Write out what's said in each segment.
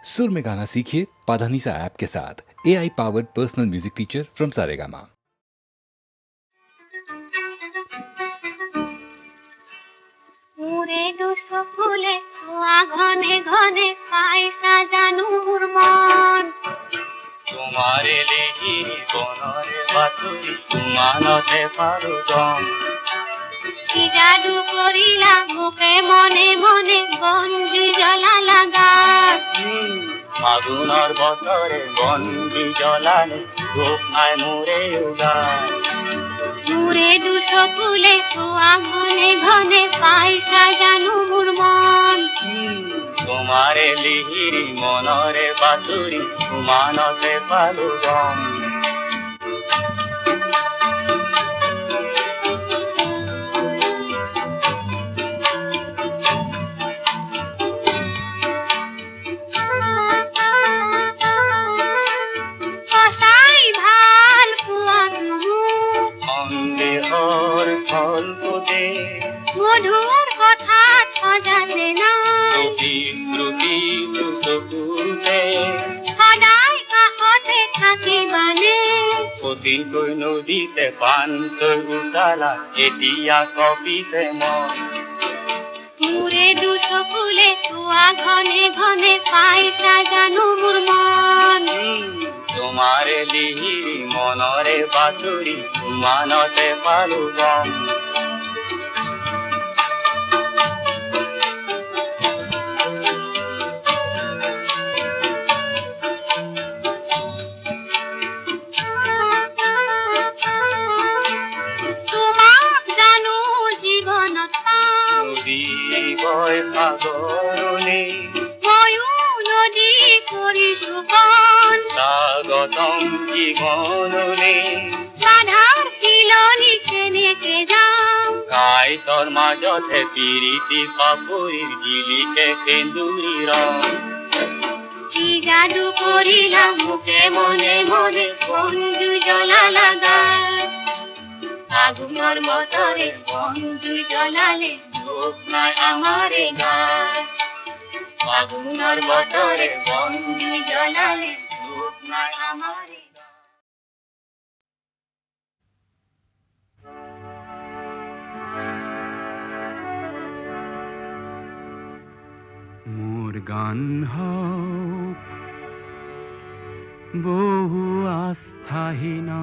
सुर में गाना सीखिए पाधानीसा ऐप के साथ। AI powered personal music teacher from Saregama. ফুলে ছোঁয়া ঘনে ঘনে পাই সাজানো মোর মন তোমারে লিহিরি বনরে বাতুরি মানতে পারো গম কি জাদু করিলা মুখে মনে মনে বন্দি জ্বলালা গাছ ফাগুনের বতরে বন্দি জ্বলালে গোপায় মোরে উগায় দূরে ফুলে ছোঁয়া ঘনে ঘনে পাই সাজানো মোর মন তোমারে লিহিরি মনরে বাতুরি মানতে পারো গম মধুর কথা সজাতে না শ্রুতি চকুতে সদায় কাষতে থাকিবানে কঠিনকৈ নদীতে পানচৈ উতালা এতিয়া কপিছে মন দূৰে ফুলে ছোঁৱা ঘনে ঘনে পাই সাজানো মোৰ মন তোমাৰে লিহিৰি মনৰে বাতৰি মানতে পালো গম সাগৰনে ময়ো নদী কৰিছো কণ স্বাগতম জীৱনলে বাধাৰ চিলনি কেনেকে যাম কাইতৰ মাজতে পিৰিতি পাপৰিৰ গিলিতে সেন্দুৰী ৰং কি যাদু কৰিলা মুখে মনে মনে বন্ধু জ্বলালা গাছ ফাগুনৰ বতৰে বন্ধু জ্বলালে দুখ নাই আমাৰে গাত ফাগুনৰ বতৰে বন্ধু জ্বলালে দুখ নাই আমাৰে মোৰ গান হওক বহু আস্থাহীনতাৰ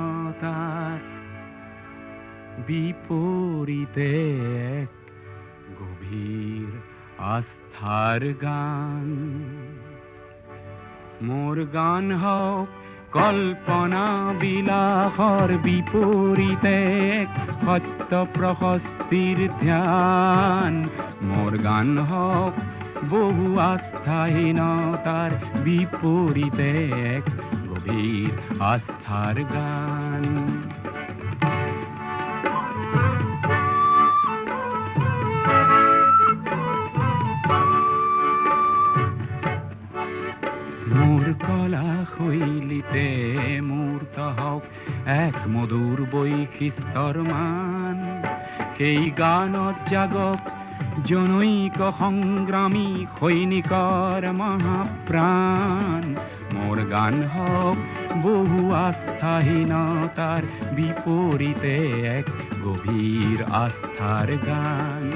বিপৰীতে এক গভীৰ আস্থাৰ গান মোৰ গান হওক কল্পনা বিলাসৰ বিপৰীতে এক সত্য প্ৰশস্তিৰ ধ্যান মোৰ গান হওক বহু আস্থাহীনতাৰ বিপৰীতে এক গভীৰ আস্থাৰ গান কলা শৈলীতে মূৰ্ত হওক এক মধুৰ বৈশিষ্ট্যৰ মান সেই গানত জাগক জনৈক সংগ্ৰামী সৈনিকৰ মহাপ্ৰাণ মোৰ গান হওক বহু আস্থাহীনতাৰ বিপৰীতে এক গভীৰ আস্থাৰ গান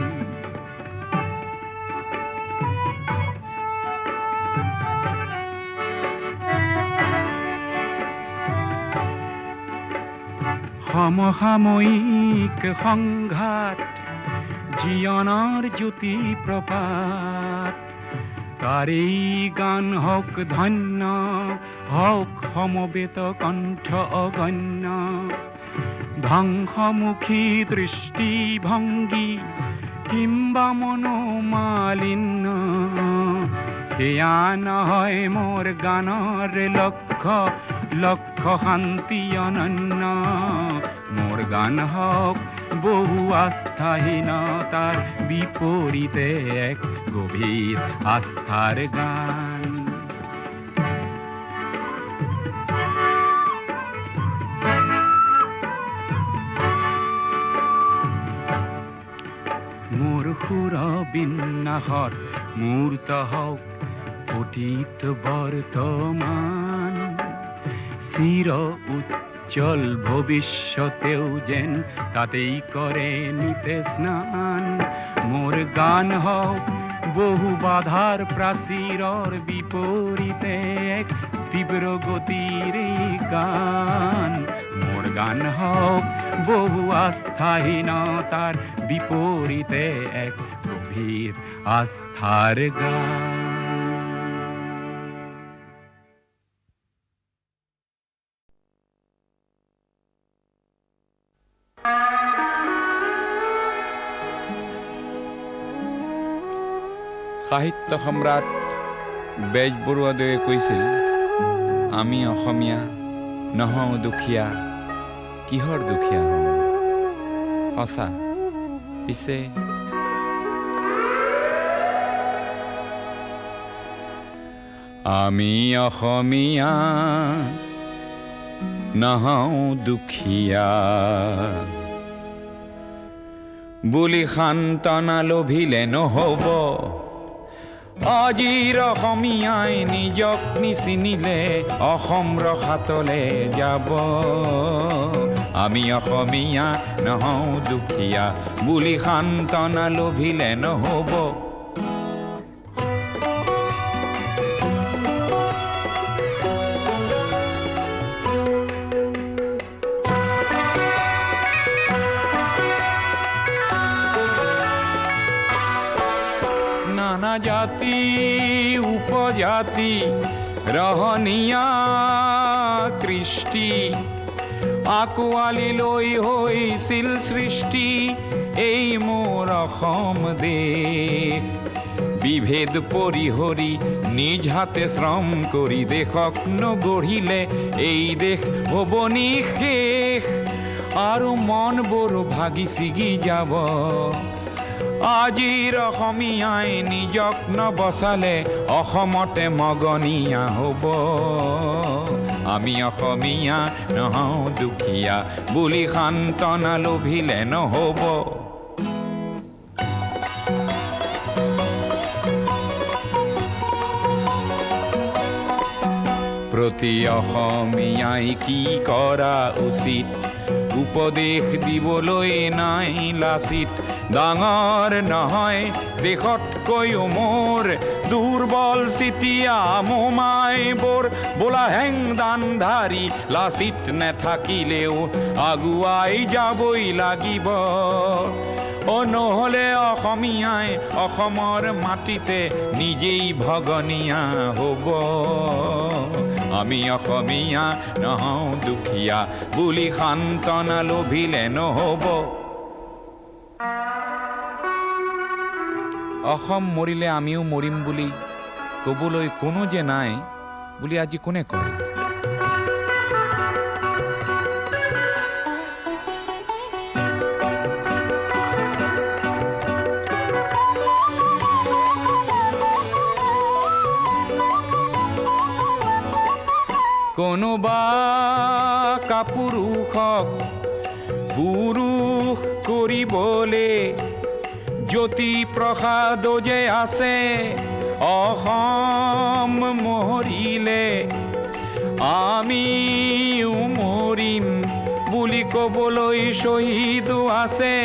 সমসাময়িক সংঘাত জীৱনৰ জ্যোতি প্ৰপাত তাৰেই গান হওক ধন্য হওক সমবেত কণ্ঠ অগণ্য ধ্বংসমুখী দৃষ্টিভংগী কিম্বা মনোমালিন্য সেয়া নহয় মোৰ গানৰ লক্ষ্য লক্ষ্য শান্তি অনন্য মোৰ গান হওক বহু আস্থাহীনতাৰ বিপৰীতে এক গভীৰ আস্থাৰ গান মোৰ সুৰ বিন্যাসত মূৰ্ত হওক অতীত বর্তমান চির উজ্জ্বল ভবিষ্যতেও যেন তাতেই করে নিতে স্নান। মোর গান হও বহু বাধার প্রাচীরর বিপরীতে এক তীব্র গতির গান। মোর গান হোক বহু আস্থাহীনতার বিপরীতে এক গভীর আস্থার গান। সাহিত্য সম্ৰাট বেজবৰুৱাদেৱে কৈছিল, আমি অসমীয়া নহওঁ দুখীয়া, কিহৰ দুখীয়া হওঁ। সঁচা, পিছে আমি অসমীয়া নহওঁ দুখীয়া বুলি সান্তনা লভিলে নহ'ব। আজিৰ অসমীয়াই নিজক নিচিনিলে অসম ৰসাতলে যাব। আমি অসমীয়া নহওঁ দুখীয়া বুলি সান্তনা লভিলে নহ'ব। নানা জাতি উপজাতি ৰহনীয়া কৃষ্টি আকোৱালি লৈ হৈছিল সৃষ্টি এই মোৰ অসম দেশ। বিভেদ পৰিহৰি নিজ হাতে শ্ৰম কৰি দেশক নগঢ়িলে এই দেশ হ'ব নিশেষ আৰু মনবোৰ ভাগি ছিগি যাব। আজিৰ অসমীয়াই নিজক নবচালে অসমতে মগনীয়া হ'ব। আমি অসমীয়া নহওঁ দুখীয়া বুলি সান্তনা লভিলে নহ'ব। প্ৰতি অসমীয়াই কি কৰা উচিত উপদেশ দিবলৈ নাই লাচিত। ডাঙৰ নহয় দেশতকৈও মোৰ দুৰ্বল চিতিয়া মোমাইবোৰ বোলা হেংদানধাৰী লাচিত নেথাকিলেও আগুৱাই যাবই লাগিব। নহ'লে অসমীয়াই অসমৰ মাটিতে নিজেই ভগনীয়া হ'ব। আমি অসমীয়া নহওঁ দুখীয়া বুলি সান্তনা লভিলে নহ'ব। অসম মৰিলে আমিও মৰিম বুলি ক'বলৈ কোনো যে নাই বুলি আজি কোনে কয়। কোনোবা কাপুৰুষক পুৰুষ কৰিবলে জ্যোতি প্ৰসাদ যে আছে অসম মৰিলে আমিও মৰিম বুলি ক'বলৈ শ্বহীদো আছে।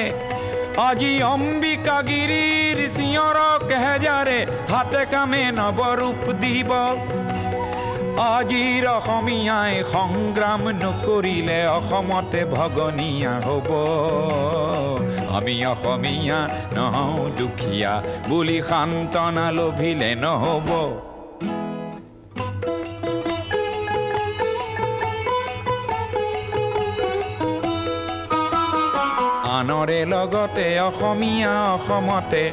আজি অম্বিকাগিৰিৰ চিঞৰক হেজাৰে হাতে কামে নৱৰূপ দিব। আজিৰ অসমীয়াই সংগ্ৰাম নকৰিলে অসমতে ভগনীয়া হ'ব। আমি অসমীয়া নহওঁ দুখীয়া বুলি সান্তনা লভিলে নহ'ব। আনৰে লগতে অসমীয়া অসমতে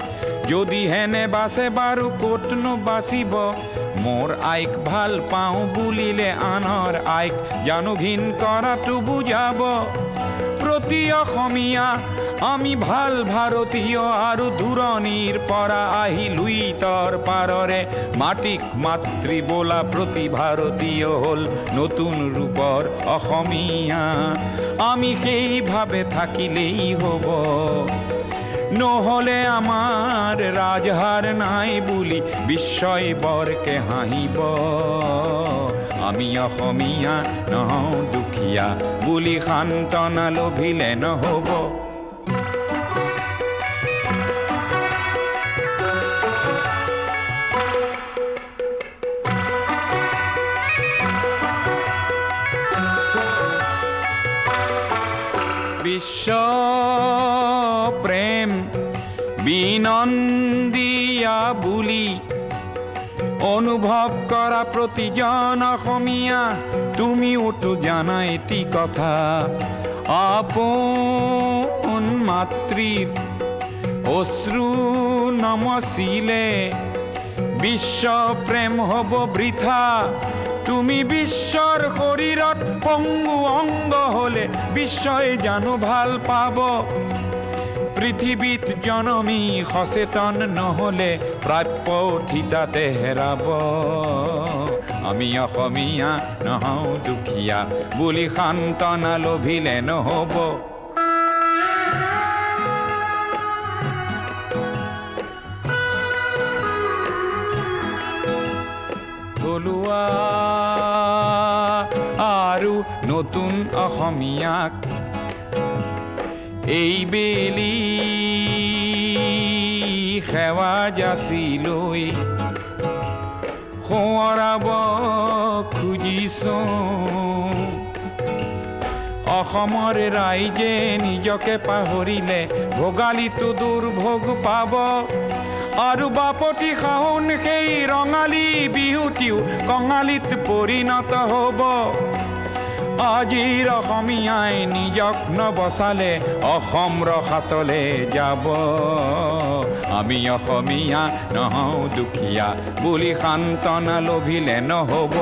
যদি হেনে বাচে বাৰু ক'তনো বাচিব। মোৰ আইক ভাল পাওঁ বুলিলে আনৰ আইক জানো ঘিণ কৰাটো বুজাব। প্ৰতি অসমীয়া আমি ভাল ভাৰতীয় আৰু দূৰণিৰ পৰা আহি লুইতৰ পাৰৰে মাটিক মাতৃ বোলা প্ৰতি ভাৰতীয় হ'ল নতুন ৰূপৰ অসমীয়া। আমি সেইভাৱে থাকিলেই হ'ব। নহলে আমাৰ ৰাজহাৰ নাই বুলি বিস্ময় বৰকে হাঁহিব আমি অসমীয়া নহওঁ দুখীয়া বুলি সান্তনা লভিলে নহব বিশ্ব প্ৰেম বিনন্দিয়া বুলি অনুভৱ কৰা প্ৰতিজন অসমীয়া তুমিওতো জানা এটি কথা আপোন মাতৃৰ অশ্ৰু নমচিলে বিশ্ব প্ৰেম হ'ব বৃথা তুমি বিশ্বৰ শৰীৰত পংগু অংগ হলে বিশ্বই জানো ভাল পাব পৃথিৱীত জনমী সচেতন নহলে প্ৰাপ্য থিতাতে হেৰাব আমি অসমীয়া নহওঁ দুখীয়া বুলি সান্তনা লভিলে নহব থলুৱা আৰু নতুন অসমীয়াক এইবেলি সেৱা যাচি লৈ সোঁৱৰাব খুজিছো অসমৰ ৰাইজে নিজকে পাহৰিলে ভোগালীটো দুৰ্ভোগ পাব আৰু বাপতি শাওন সেই ৰঙালী বিহুটিও কঙালীত পৰিণত হ'ব আজিৰ অসমীয়াই নিজক নবচালে অসম ৰসাতলে যাব আমি অসমীয়া নহওঁ দুখীয়া বুলি সান্তনা লভিলে নহব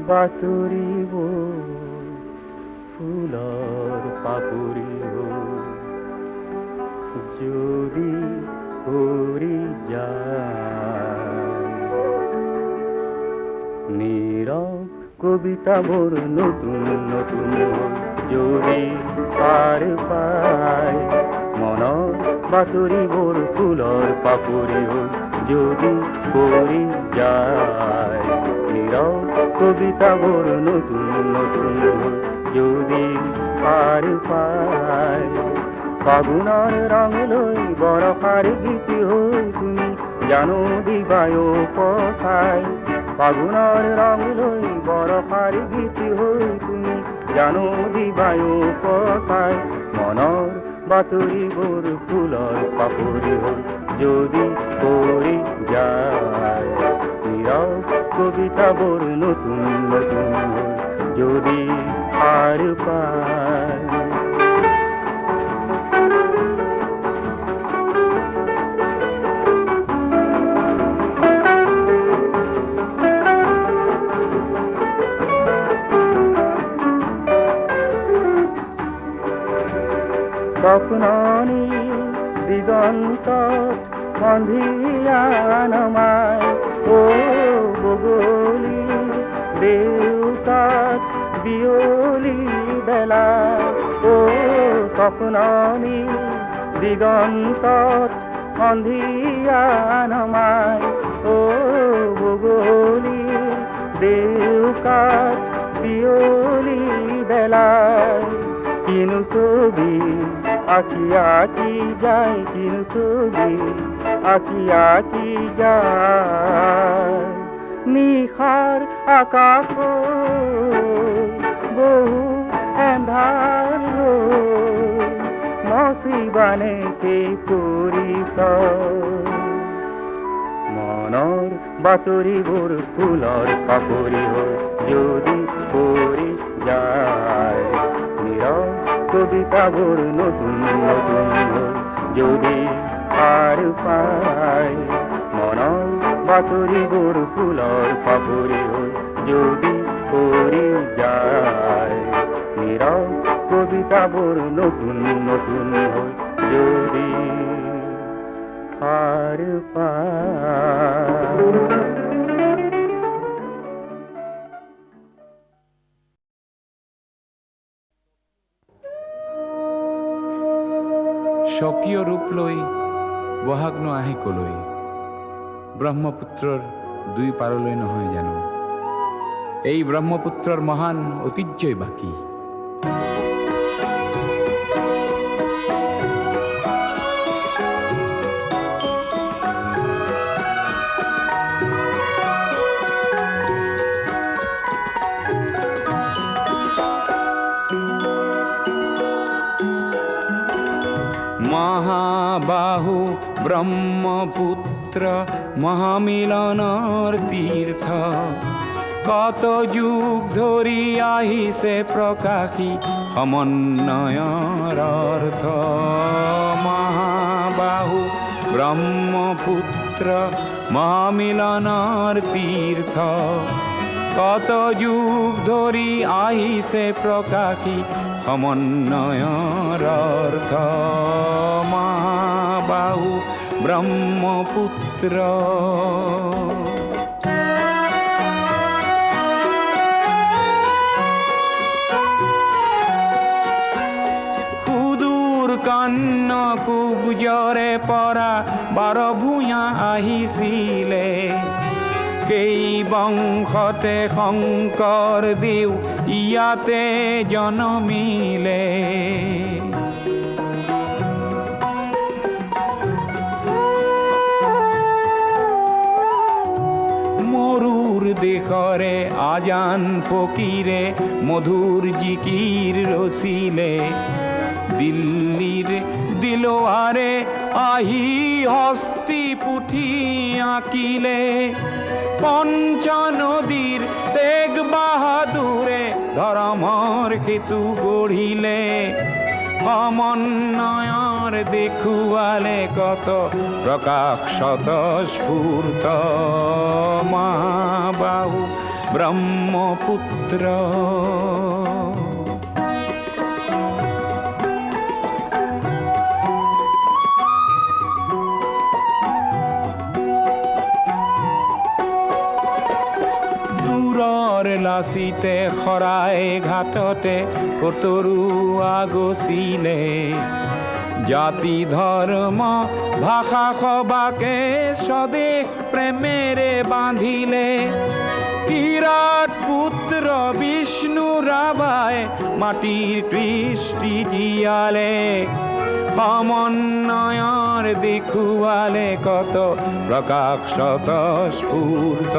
বাতৰিব ফুলৰ পাপৰিব যদি কৰি যায় নীৰৱ কবিতাবোৰ নতুন নতুন যদি পাৰ পায় মনৰ বাতৰিবোৰ ফুলৰ পাপৰি যদি কৰি যায় নীৰৱ কবিতাবোৰ নতুন নতুন যদি পাৰ পায় ফাগুনৰ ৰং লৈ বৰষাৰ গীত হৈ তুমি জানো দিবায় পঠাই ফাগুনৰ ৰং লৈ বৰষাৰ গীত হৈ তুমি জানো দিবায় পঠাই মনৰ বাতৰিবোৰ ফুলৰ পাপৰি হৈ যদি কৰি যায় নীৰৱ কবিতাবোৰ নতুন নতুন যদি পাৰ পায় স্বপ্ননি দিগন্তত সন্ধিয়া নমাই ও বগলী দেউতাত বিয়লি বেলা ও স্বপ্ননি দিগন্তত সন্ধিয়া নমাই ও বগলী দেউতাত বিয়লি বেলা কিনো ছবি আঁকি আঁকি যায় কিনো ছবি আঁকি আঁকি যায় নিশাৰ আকাশ বহু এন্ধাৰ মচিবানে সেই পৰিচয় মনৰ বাতৰিবোৰ ফুলৰ পাপৰি হৈ যদি পৰি যায় নীৰৱ কবিতাবোৰ নতুন নতুন যদি পাৰ পায় মনৰ বাতুৰি গৰু ফুলৰ ফাপুৰি হই যদি পড়ি যায় নীৰব কবিতা বড় নতুন নতুন হই যদি আৰ পায় স্বকীয় ৰূপ লৈ বহাগ ন আহে কলৈ ব্ৰহ্মপুত্ৰৰ দুই পাৰলৈ নহয় জানো এই ব্ৰহ্মপুত্ৰৰ মহান ঐতিহ্যই বাকী মহাবাহু ব্ৰহ্মপুত্ৰ মহামিলনৰ তীৰ্থ কত যুগ ধৰি আহিছে প্ৰকাশী সমন্বয়ৰ অৰ্থ মহাবাহু ব্ৰহ্মপুত্ৰ মহামিলনৰ তীৰ্থ কত যুগ ধৰি আহিছে প্ৰকাশী সমন্বয়ৰ অৰ্থ মহাবাহু ব্ৰহ্মপুত্ৰ সুদূৰ কন্যকুব্জৰে পৰা বাৰ ভূঞা আহিছিলে কেই বংশতে শংকৰ দেও ইয়াতে জনমিলে মৰুৰ দেশৰে আজান ফকীৰে মধুৰ জিকিৰ ৰচিলে দিল্লীৰ দিলৱাৰে আহি হস্তি পুথি আঁকিলে পঞ্চ নদীৰ তেগ বাহাদুৰে ধৰ্মৰ সেতু গঢ়িলে সমন্বয়ৰ দেখুৱালে কত প্ৰকাশ স্বতঃস্ফূৰ্ত মহাবাহু ব্ৰহ্মপুত্ৰ লাচিতে শৰাই ঘাটতে কতৰুৱা গছিলে জাতি ধৰ্ম ভাষা সবাকে স্বদেশ প্ৰেমেৰে বান্ধিলে কিৰাত পুত্ৰ বিষ্ণু ৰাভাই মাটিৰ কৃষ্টি জীয়ালে সমন্বয়ৰ দেখুৱালে কত প্ৰকাশ স্বতঃস্ফূৰ্ত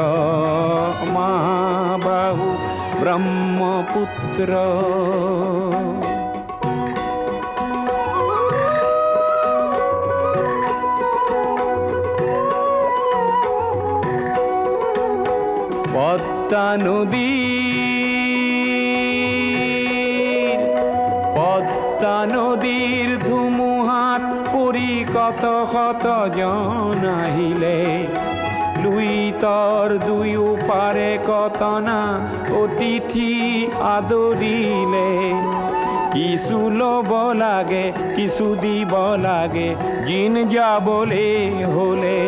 মহাবাহু ব্ৰহ্মপুত্ৰ পদ্মা নদীৰ ধুমুহাত পৰি কত শত জন আহিলে লুইতৰ দুয়ো পাৰে কতনা অতিথি আদৰিলে কিছু ল'ব লাগে কিছু দিব লাগে জিন যাবলে হলে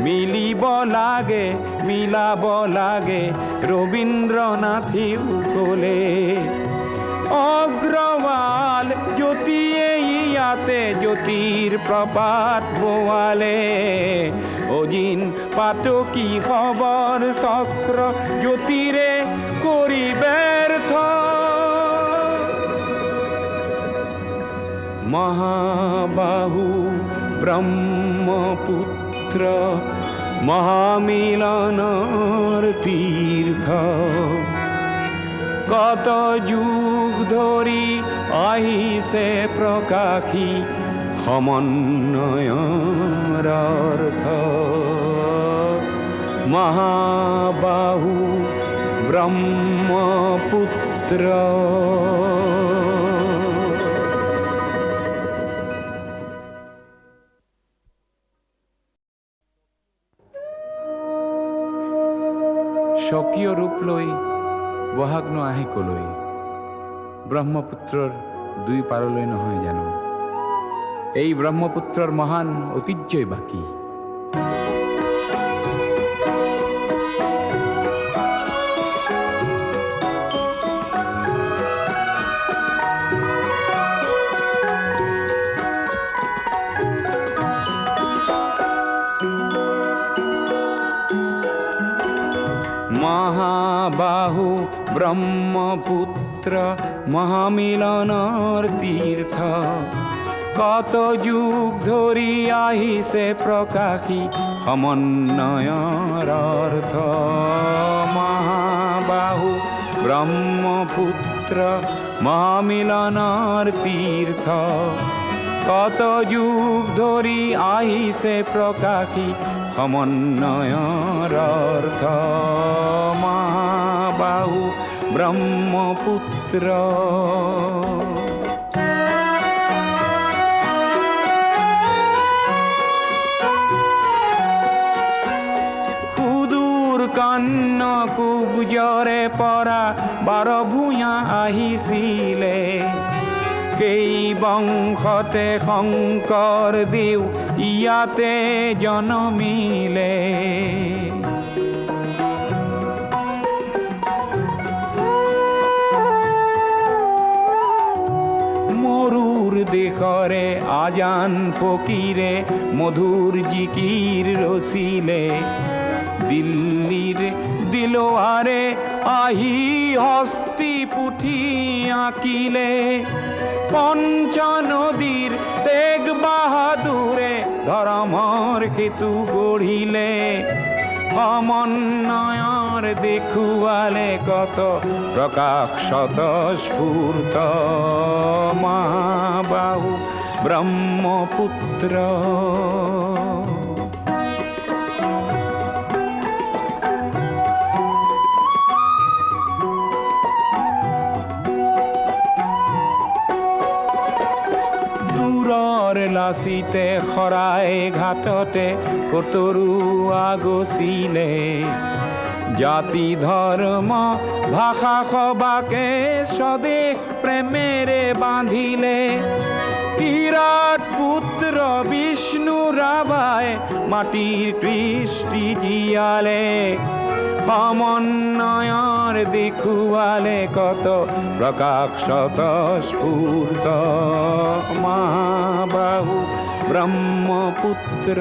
মিলিব লাগে মিলাব লাগে ৰবীন্দ্ৰনাথেও ক'লে অগ্ৰৱাল জ্যোতিয়ে ইয়াতে জ্যোতিৰ প্ৰপাত বোৱালে অজিন পাতকী খবৰ চক্ৰ জ্যোতিৰে কৰি ব্যৰ্থ মহাবাহু ব্ৰহ্মপুত্ৰ মহামিলনৰ তীৰ্থ কত যুগ ধৰি আহিছে প্ৰকাশী সমন্বয়ৰ অৰ্থ মহাবাহু ব্ৰহ্মপুত্ৰ স্বকীয় ৰূপ লৈ বহাগ ন আহে কলৈ ব্ৰহ্মপুত্ৰৰ দুই পাৰলৈ নহয় জানো এই ব্ৰহ্মপুত্ৰৰ মহান ঐতিহ্যই বাকী মহাবাহু ব্ৰহ্মপুত্ৰ মহামিলনৰ তীৰ্থ কত যুগ ধৰি আহিছে প্ৰকাশী সমন্বয়ৰ অৰ্থ মহাবাহু ব্ৰহ্মপুত্ৰ মহামিলনৰ তীৰ্থ কত যুগ ধৰি আহিছে প্ৰকাশী সমন্বয়ৰ অৰ্থ মহাবাহু ব্ৰহ্মপুত্ৰ সুদূৰ কন্যকুব্জৰে পৰা বাৰ ভূঞা আহিছিলে কেই বংশতে শংকৰ দেৱ ইয়াতে জনমিলে মৰুৰ দেশৰে আজান ফকীৰে মধুৰ জিকিৰ ৰচিলে দিল্লীৰ দিলৱাৰে আহি হস্তি পুথি আঁকিলে পঞ্চ নদীৰ তেগ বাহাদুৰে ধৰ্মৰ সেতু গঢ়িলে সমন্বয়ৰ দেখুৱালে কত প্ৰকাশ স্বতঃস্ফূৰ্ত মহাবাহু ব্ৰহ্মপুত্ৰ লাচিতে শৰাই ঘাটতে কতৰুৱা গছিলে জাতি ধৰ্ম ভাষা সবাকে স্বদেশ প্ৰেমেৰে বান্ধিলে বিৰাট পুত্ৰ বিষ্ণু ৰাভাই মাটিৰ কৃষ্টি জীয়ালে সমন্বয়ৰ দেখুৱালে কত প্ৰকাশ স্বতঃস্ফূৰ্ত মহাবাহু ব্ৰহ্মপুত্ৰ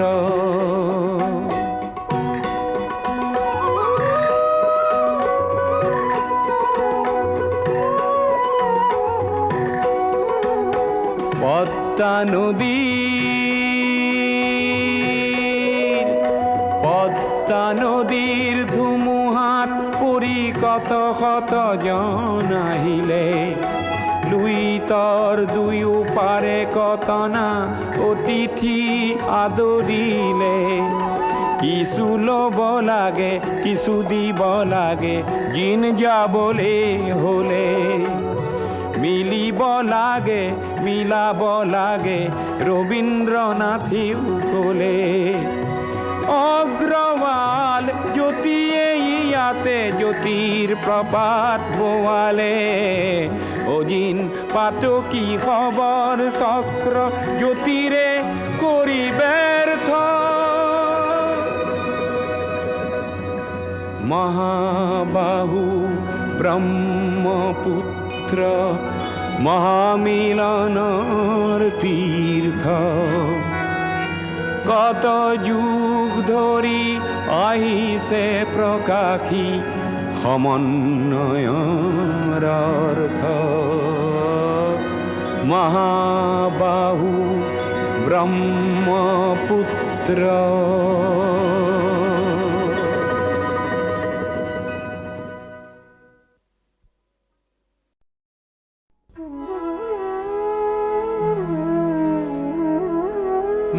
পদ্মা নদীৰ ধুমুহাত পৰি কত শত জন আহিলে লুইতৰ দুয়ো পাৰে কতনা অতিথি আদৰিলে কিছু ল'ব লাগে কিছু দিব লাগে জিন যাবলে হলে মিলিব লাগে মিলাব লাগে ৰবীন্দ্ৰনাথেও ক'লে অগ্ৰৱাল জ্যোতিয়ে ইয়াতে জ্যোতিৰ প্ৰপাত বোৱালে অজিন পাতকী খবৰ চক্ৰ জ্যোতিৰে কৰি ব্যৰ্থ মহাবাহু ব্ৰহ্মপুত্ৰ মহামিলনৰ তীৰ্থ কত যুগ ধৰি আহিছে প্ৰকাশী সমন্বয়ৰ অৰ্থ মহাবাহু ব্ৰহ্মপুত্ৰ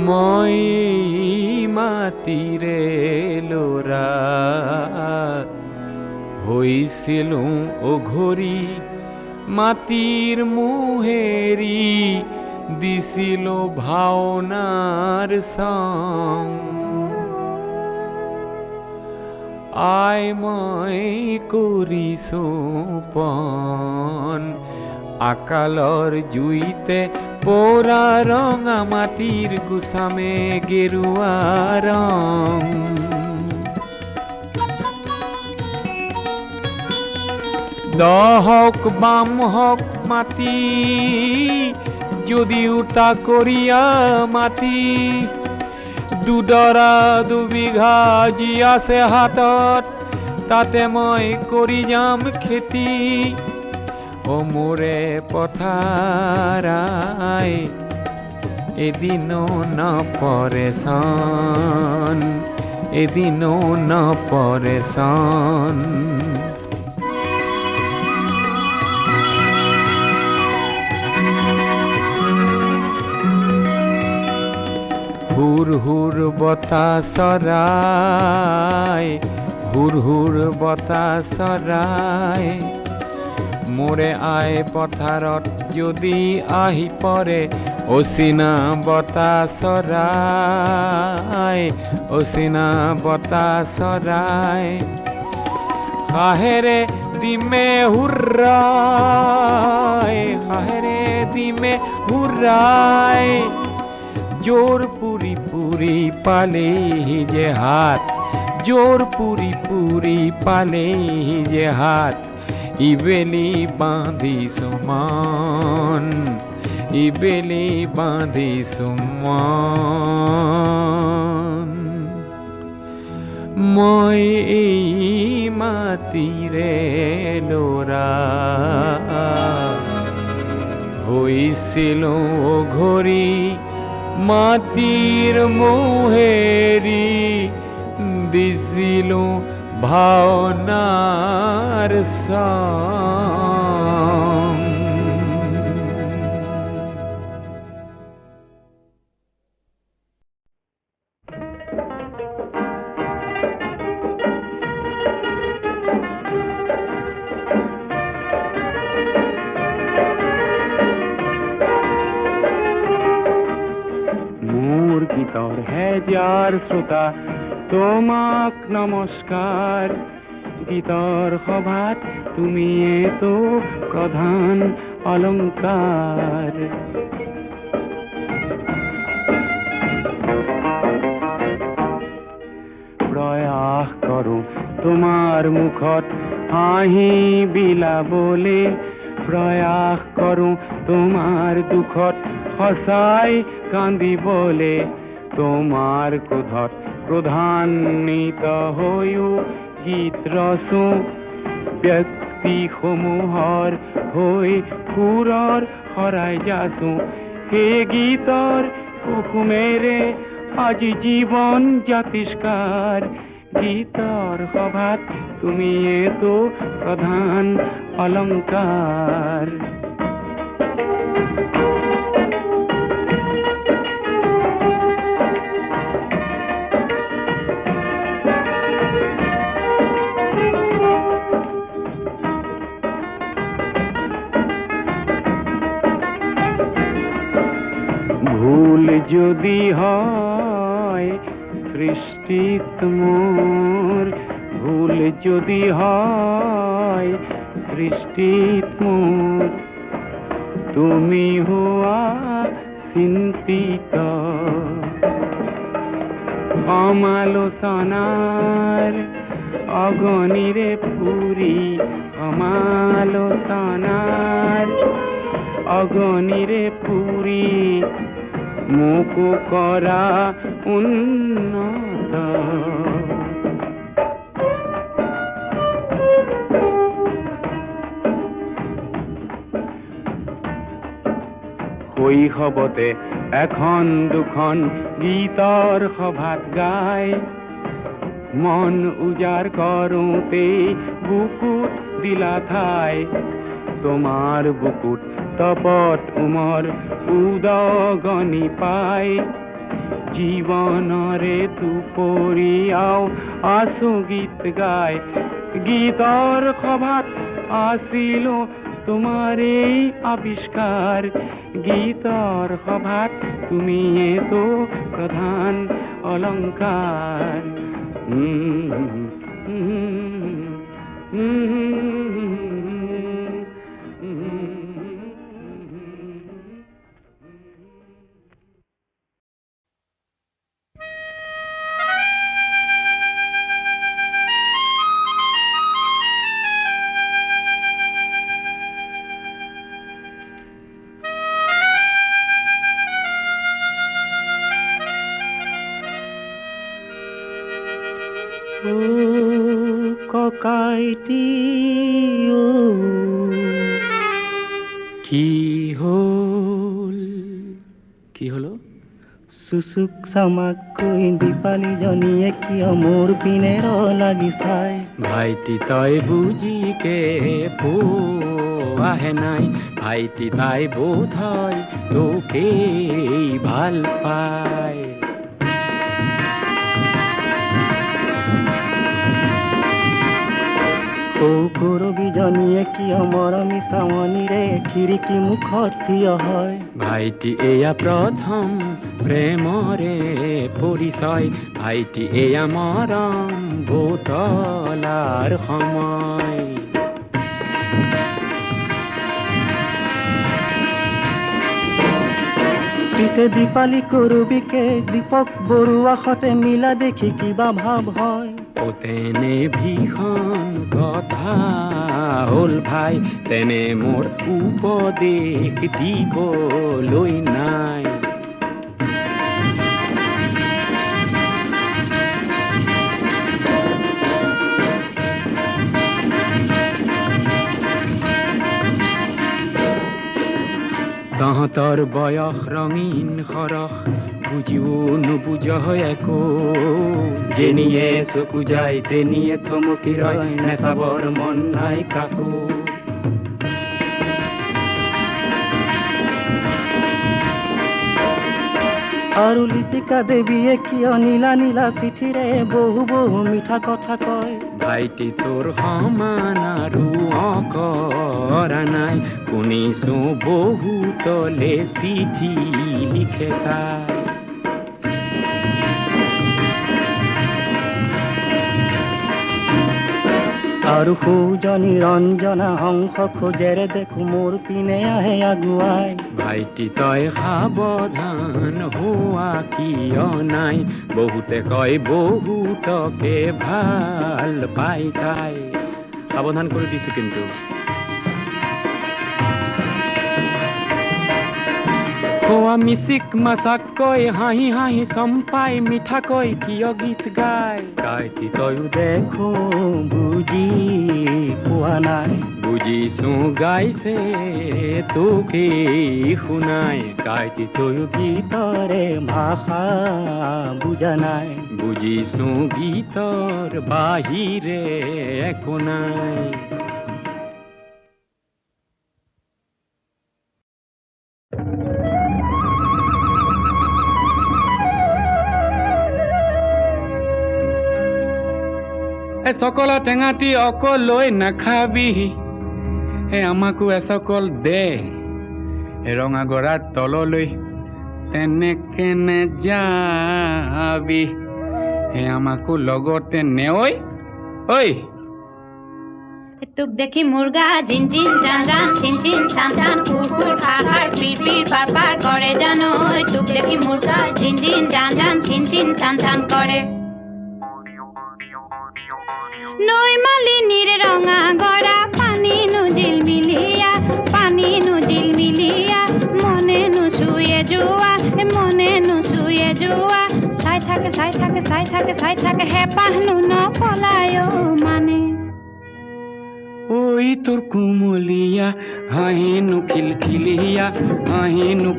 মই মাটিৰে ল'ৰা হৈছিলোঁ অঘৰী মাটিৰ মোহেৰি দিছিলোঁ ভাওনাৰ চাং আই মই কৰিছো পন আকালৰ জুইতে পোৰা ৰঙা মাটিৰ কুচামে গেৰুৱা ৰং দহক বাম হক মাটি যদিও তাকৰীয়া মাটি দুডৰা দুবিঘা যি আছে হাতত তাতে মই কৰি যাম খেতি ও মোৰে পথাৰাই এদিনো নপৰে চন এদিনো নপৰে চন হুৰ হুৰ বতাহ চৰাই হুৰ হুৰ বতাহ চৰাই মোৰে আই পথাৰত যদি আহি পৰে অচিনা বতাহ চৰাই অচিনা বতাহ চৰাই খাহেৰে দিমে হুৰাই খাহেৰে দিমে হুৰাই জোর পুরি পুরি পালে যে হাত জোর পুরি পুরি পালে যে হাত ইবেলি বাঁধি সুমন ইবেলি বাঁধি সুমন মই এই মাটিৰে ল'ৰা হৈছিলো ঘড়ী মাটিৰ মোহেৰি দিছিলো ভাওনাৰ সং গীতৰ হেজাৰ শ্ৰোতা তোমাক নমস্কাৰ গীতৰ সভাত তুমিয়েতো প্ৰধান অলংকাৰ প্ৰয়াস কৰোঁ তোমাৰ মুখত হাঁহি বিলাবলে প্ৰয়াস কৰোঁ তোমাৰ দুখত সঁচাই কান্দিবলে তোমাৰ ক্ৰোধত ক্ৰোধান্বিত হৈও গীত ৰচো ব্যক্তিসমূহৰ হৈ সুৰৰ শৰাই যাচো সেই গীতৰ কুসুমেৰে আজি জীৱন জাতিষ্কাৰ গীতৰ সভাত তুমিয়েতো প্ৰধান অলংকাৰ ভুল যদি হয় সৃষ্টিত মোৰ ভুল যদি হয় সৃষ্টিত মোৰ তুমি হোৱা চিন্তিত সমালোচনাৰ অগণিৰে পুৰি সমালোচনাৰ অগণিৰে পুৰি মোকো কৰা উন্নত শৈশৱতে এখন দুখন গীতৰ সভাত গাই মন উজাৰ কৰোঁতে বুকুত দিলা ঠাই তোমাৰ বুকুত তপত উমৰ উদগনি পাই জীৱনৰে দুপৰীয়াও আছো গীত গাই গীতৰ সভাত আছিলো তোমাৰে আবিষ্কাৰ গীতৰ সভাত তুমিয়েতো প্ৰধান অলংকাৰ ও ককাইটি ও কি হল কি হলো সুসুক সামাক কই দীপালি জনিয়ে কিয় মোর পিনে লাগি চাই ভাইটি তই বুজি কে পোৱাহে নাই ভাইটি তাই বোধ হয় তোকে ভাল পায় কৰবি জনিয়ে কিয় মৰমি চাৱনিৰে খিৰিকী মুখত থিয় হয় ভাইটি এয়া প্ৰথম প্ৰেমৰে পৰিচয় ভাইটি এয়া মৰম বুতলাৰ সময় পিছে দীপালি কৰবিকে দীপক বৰুৱা সতে মিলা দেখি কিবা ভাৱ হয় ও তেনে ভীষণ কথা হল ভাই তেনে মোৰ উপদেশ দিবলৈ নাই তহঁতৰ বয়স ৰঙীন সৰস বুজিও নুবুজ একো যেনিয়ে চকু যায় তেনিয়ে থমকি ৰয় নেচাবৰ মন নাই কাকো আৰু লিপিকা দেৱীয়ে কিয় নীলা নীলা চিঠিৰে বহু বহু মিঠা কথা কয় ভাইটি তোৰ সমান আৰু অকৰা নাই শুনিছো বহুতলে চিঠি লিখে তাই আৰু সৌজনী ৰঞ্জনা হংস খোজেৰে দেখো মোৰ পিনে আহে আগুৱাই ভাইটি তই সাৱধান হোৱা কিয় নাই বহুতে কয় বহুতকে ভাল পাই তাই সাৱধান কৰি দিছো কিন্তু খোৱা মিচিক মাছাকৈ হাঁহি হাঁহি চম্পাই মিঠাকৈ কিয় গীত গায় গাইতি তয়ো দেখো বুজি পোৱা নাই বুজিছো গাইছে তোকে শুনাই গাইতি তয়ো গীতৰে ভাষা বুজা নাই বুজিছো গীতৰ বাহিৰে একো নাই সকল টেঙাটি অকল লৈ নাখাবি আমাকো এচকল দে ৰঙা গৰাৰ তললৈ তেনেকে নেযাবি আমাকো লগতে নেঐ ঐ তোক দেখি মুৰ্গা জিন জিন জান জান চিন চিন চান চান কুৰ কুৰ খাৰ খাৰ পিৰ পিৰ পাৰ পাৰ কৰে জানো তোক দেখি মুৰ্গা জিন জিন জান জান চিন চিন চান চান কৰে নৈ মালিনীৰ ৰঙা গৰা পানী নুজিল মিলিয়া মনে নুচুয়ে যোৱা চাই থাকে হেঁপাহনো নপলায় মানে ঐ তোৰ কুমলীয়া হাঁহিনো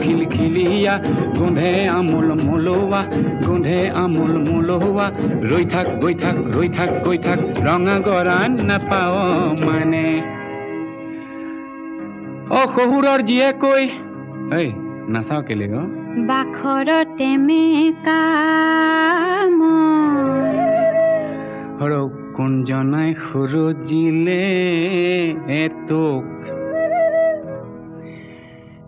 খিলখিলিয়া গোন্ধে আমোল মোলোৱা ৰৈ থাক গৈ থাক ৰঙা গৰা নাপাৱ মানে অ শহুৰৰ জীয়েকৈ ঐ নাচাও কেলে গ বাখৰতে মেকা হৰক কোনজনাই সুৰজিলে তোক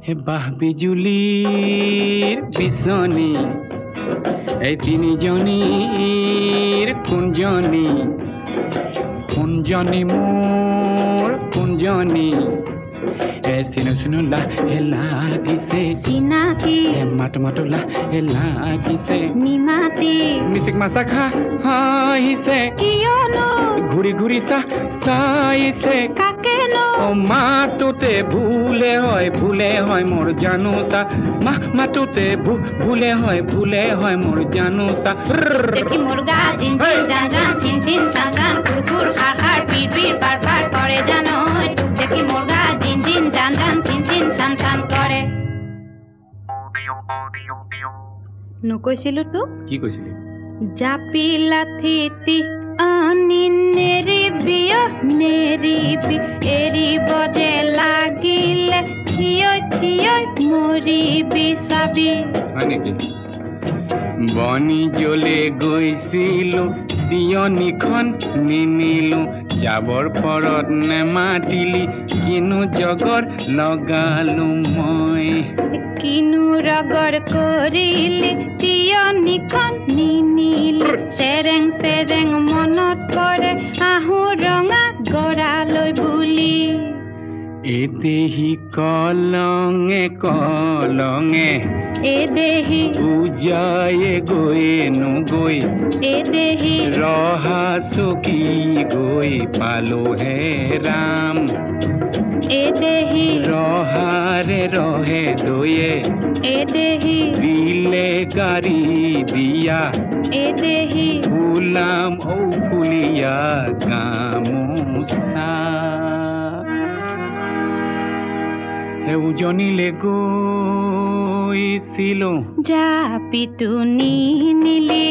হে বাহ বিজুলীৰ বিচনী এই তিনিজনীৰ কোনজনী কুঞ্জনী মোৰ কুঞ্জনী চিনো চিনো লাহে লাগিছে চিনাকি মাতো মাতো লাহে লাগিছে নিমাতি মিচিক মাছা হাঁহিছে কিয়নো ঘূৰি ঘূৰি চাইছে কাকেনো মাতোতে ভুলে হয় মোৰ জানোচা মাতোতে ভুলে হয় মোৰ জানোচা দেখি মুর্গা জিন জিন জান জান ছিন ছিন ছান ছান কুরকুর খার খার পিট পিট পার পার করে জানো টুক দেখি মুর্গা জিন জিন জান জান ছিন ছিন ছান ছান করে নকৈছিলো তোক কি কৈছিলি জাপি লাথিতি আনি নেৰিবি এৰিব যে লাগিলে থিয় থিয় মৰিবি চাবি হয় নেকি বনি জ্বলে গৈছিলো তিয়নিখন নিনিলো যাবৰ পৰত নেমাতিলি কিনো জগৰ লগালো মই কিনো ৰগৰ কৰিলি তিয়নিখন নিনিলি চেৰেং চেৰেং মনত পৰে আহো ৰঙা গৰালৈ বুলি এদেহি কলঙে কলঙে এদেহি পূজায়ে গৈয়ে নগৈ এদেহি ৰহা চকী গৈ পালো হে ৰাম এদেহি ৰহাৰে ৰহে দয়ে এদেহি দিলে গাড়ী দিয়া এদেহি ফুলাম ঔকুলীয়া গামোচা উজনিলে গৈছিলো জাপিটো নিনিলি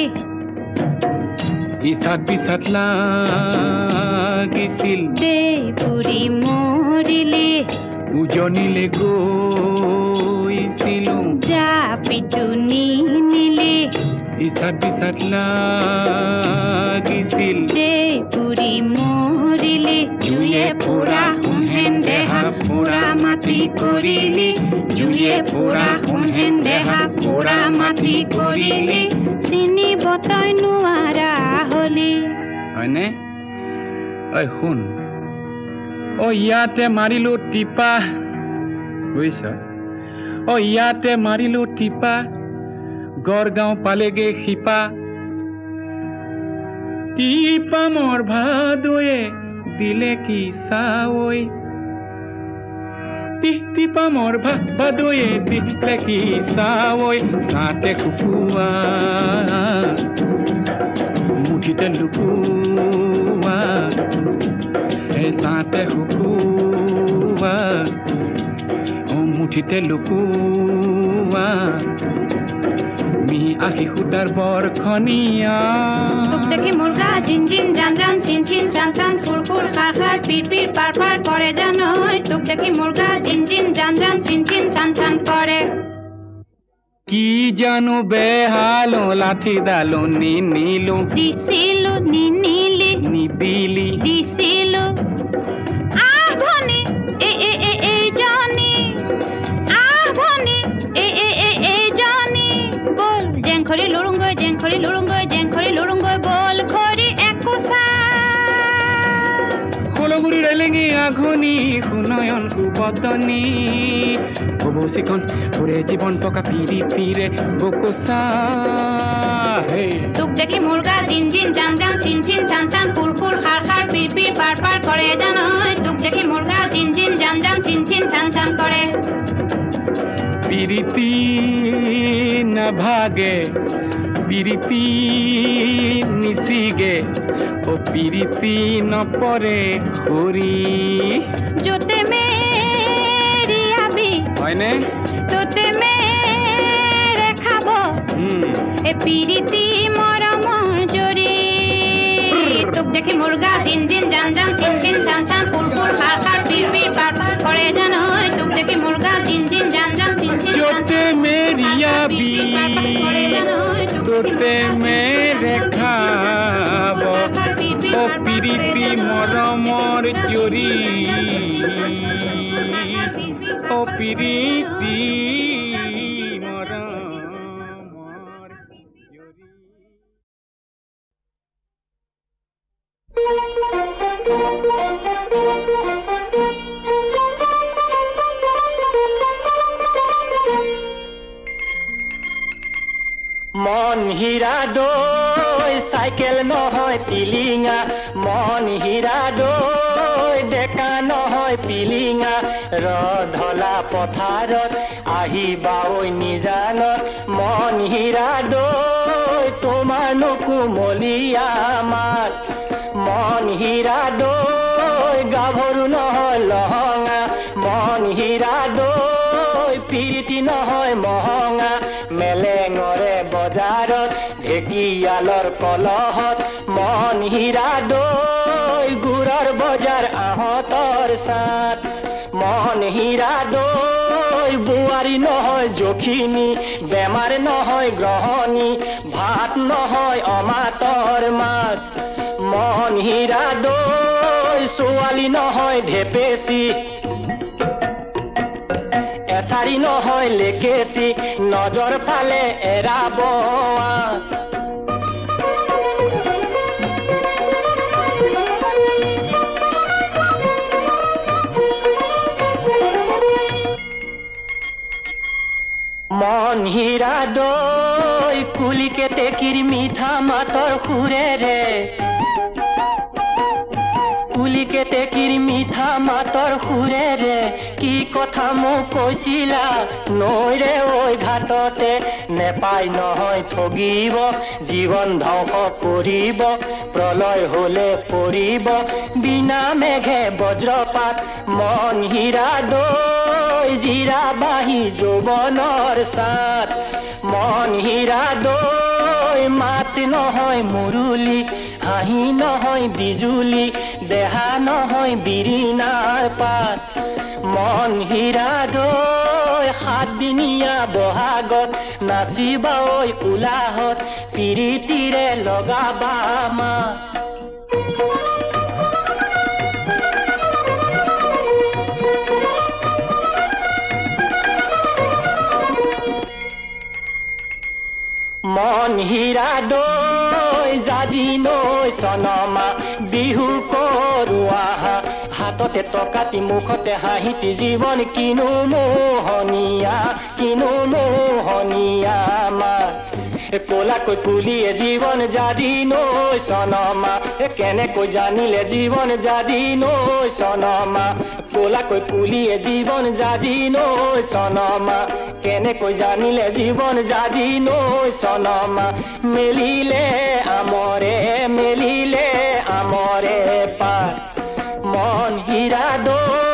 ইচাত বিচাত লাগিছিল দেই পুৰি মৰিলি উজনিলে গৈছিলো জাপিটো নিনিলি ইচাত বিচাত লাগিছিল দেই পুৰি মৰিলি জুয়ে পুৰা সোণহেন দেহা পুৰা মাটি কৰিলি জুয়ে পুৰা সোণহেন দেহা পুৰা মাটি কৰিলি চিনিব তই নোৱাৰা হলি হয়নে ঐ শুন ইয়াতে মাৰিলো টিপা বুজিছ ইয়াতে মাৰিলো টিপা গড়গাঁও পালেগে শিপা টিপা মোৰ ভাদয়ে দিলে কি চাৱৈ টিপা মোৰ ভাদয়ে দিলে কি চাৱৈ চাতে শুকুৱা মুঠিতে লুকুৱা চাতে শুকুৱা মুঠিতে লুকুৱা মি আহি সূতাৰ বৰখনীয়া তোক দেখি মুৰ্গা জিন জিন জান জান চিন চিন চান চান কুৰ কুৰ খাৰ খাৰ পিৰ পিৰ পাৰ পাৰ কৰে জানো তোক দেখি মুৰ্গা জিন জিন জান জান চিন চিন চান চান কৰে কি জানো বেহালো লাঠিডালো নিনিলো দিছিলো নিনিলি নিদিলি দিছিলো আহ ভনী এই জনী আহ ভনী এই জনী বল জেংখৰি লুৰুংগৈ জেংখৰি লুৰুংগৈ জেংখৰি লুৰুংগৈ বল খৰি একোচা কলগুৰি ৰেলেঙি আঘনি সুনয়ন সুবদনী কবচিকন ওৰে জীৱন পকা পিৰিতিৰে বকোচা তোক দেখি মুৰ্গা জিন জিন জান জান চিন চিন চান চান কুৰ কুৰ খাৰ খাৰ পিৰ পিৰ পাৰ পাৰ কৰে জানো তোক দেখি মুৰ্গা জিন জিন জান জান চিন চিন চান চান কৰে পিৰিতি নাভাগে পিৰিতি নিচিগে পিৰিতি নপৰে খৰি য'তে মেৰিয়াবি হয়নে তোতে মেৰে খাব এ পিৰিতি মৰমৰ জৰি তোক দেখি মুৰ্গা জিন জিন জান জান চিন চিন চান চান কুৰ কুৰ খাৰ খাৰ পিৰ পিৰ পাৰ পাৰ কৰে জানো তোক দেখি মুৰ্গা জিন জিন জান জান চিন চিন য'তে মেৰিয়াবি তোতে মেৰে খাব পিৰিতি মৰমৰ জৰি পিৰিতি মৰমৰ জৰি মন হীৰা দৈ চাইকেল নহয় টিলিঙা মন হীৰা দৈ ডেকা নহয় পিলিঙা ৰধলা পথাৰত আহিবা ঐ নিজানত মন হীৰা দৈ তোমাৰ নুকুমলীয়া মাত মন হীৰা দৈ গাভৰু নহয় লহঙা মন হীৰা দৈ পিৰিতি নহয় মহঙা মেলেঙৰে বজাৰত ঢেকিয়ালৰ কলহত মন হীৰা দৈ গুড়ৰ বজাৰ আহঁতৰ চাত মন হীৰা দৈ বোৱাৰী নহয় জখিনী বেমাৰ নহয় গ্ৰহণী ভাত নহয় অমাতৰ মাত মন হীৰা দৈ ছোৱালী নহয় ঢেপেচি এছাৰি নহয় লেকেচি নজৰ পালে এৰাব মন হীৰা দৈ কুলিকে টেকিৰ মিঠা মাতৰ সুৰেৰে কুলিকে টেকিৰ মিঠা মাতৰ সুৰেৰে কি কথা মোক কৈছিলা নৈৰে ঐ ঘাটতে নেপাই নহয় ঠগিব জীৱন ধ্বংস কৰিব প্ৰলয় হলে পৰিব বিনা মেঘে বজ্ৰপাত মন হীৰা দৈ জিৰা বাহি যৌৱনৰ চাত মন হীৰা দৈ মাত নহয় মুৰুলি হাঁহি নহয় বিজুলি দেহা নহয় বিৰিণাৰ পাত মন হীৰা দৈ সাতদিনীয়া বহাগত নাচিবা ঐ উলাহত পিৰিতিৰে লগাবা মাত মন হীৰা দৈ জাজি নৈ চনমা বিহু কৰোৱা হাততে টকাটি মুখতে হাঁহিটি জীৱন কিনো মোহনীয়া মা ক'লাকৈ পুলিয়ে জীৱন জাজি নৈ চনমা কেনেকৈ জানিলে জীৱন জাজি নৈ চনমা ক'লাকৈ পুলিয়ে জীৱন জাজি নৈ চনমা কেনেকৈ জানিলে জীৱন জাজি নৈ চনমা মেলিলে আমৰে পাত মন হীৰা দৈ